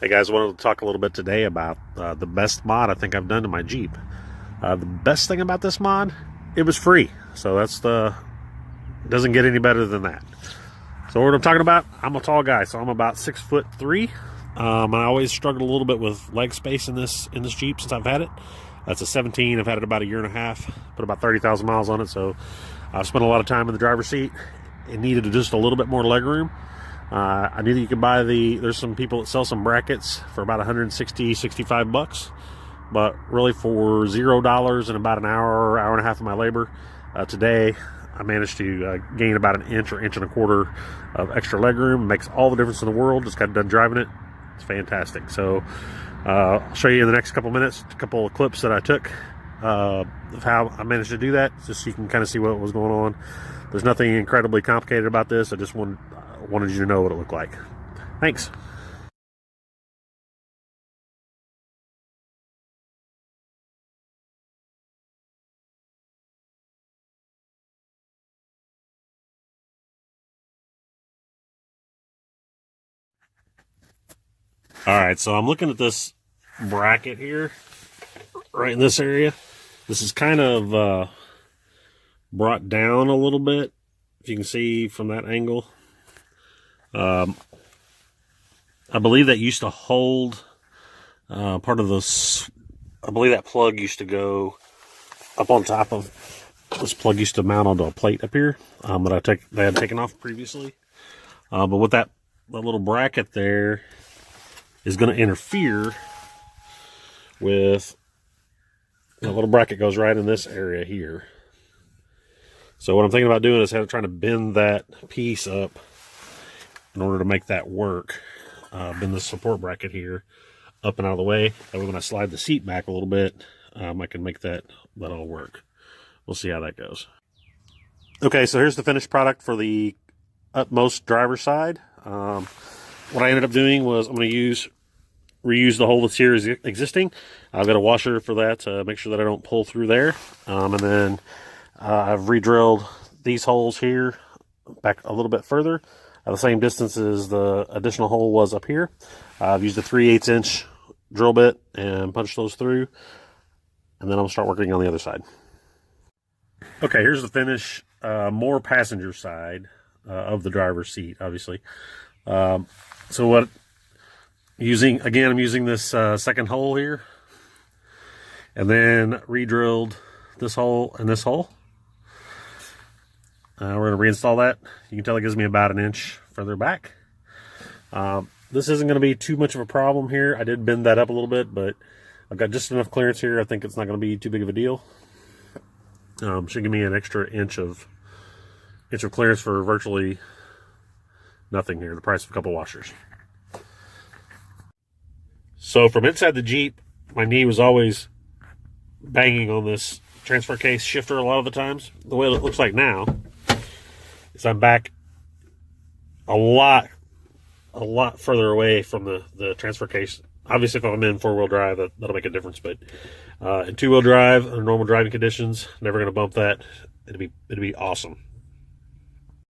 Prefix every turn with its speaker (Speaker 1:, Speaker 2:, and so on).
Speaker 1: Hey guys, I wanted to talk a little bit today about the best mod I think I've done to my Jeep. The best thing about this mod, it was free. So it doesn't get any better than that. So what I'm talking about, I'm a tall guy, so I'm about 6'3". I always struggled a little bit with leg space in this Jeep since I've had it. That's a 17. I've had it about a year and a half. Put about 30,000 miles on it, so I've spent a lot of time in the driver's seat. It needed just a little bit more leg room. I knew that you could buy there's some people that sell some brackets for about 160, 65 bucks. But really for $0 and about an hour and a half of my labor, today I managed to gain about an inch or inch and a quarter of extra leg room. It makes all the difference in the world. Just got done driving it. It's fantastic. So I'll show you in the next couple minutes a couple of clips that I took of how I managed to do that, just so you can kind of see what was going on. There's nothing incredibly complicated about this. I just wanted you to know what it looked like. Thanks. All right, so I'm looking at this bracket here, right in this area. This is kind of brought down a little bit, if you can see from that angle. I believe that used to hold part of this. I believe that plug used to go up on top of this. Plug used to mount onto a plate up here that they had taken off previously. But with that little bracket there is going to interfere with the little bracket. Goes right in this area here. So what I'm thinking about doing is trying to bend that piece up in order to make that work. Bend the support bracket here up and out of the way. That way when I slide the seat back a little bit, I can make that all work. We'll see how that goes. Okay, so here's the finished product for the utmost driver's side. What I ended up doing was I'm going to reuse the hole that's here is existing. I've got a washer for that to make sure that I don't pull through there. And then I've re-drilled these holes here back a little bit further at the same distance as the additional hole was up here. I've used a 3/8 inch drill bit and punched those through, and then I'll start working on the other side. Okay, here's the finish. More passenger side of the driver's seat, obviously. So I'm using this second hole here, and then re-drilled this hole and this hole. We're going to reinstall that. You can tell it gives me about an inch further back. This isn't going to be too much of a problem here. I did bend that up a little bit, but I've got just enough clearance here. I think it's not going to be too big of a deal. Should give me an extra inch of clearance for virtually nothing here. The price of a couple washers. So from inside the Jeep, my knee was always banging on this transfer case shifter a lot of the times. The way it looks like now is I'm back a lot further away from the transfer case. Obviously, if I'm in four-wheel drive, that'll make a difference. But in two-wheel drive, under normal driving conditions, never going to bump that. It'd be awesome.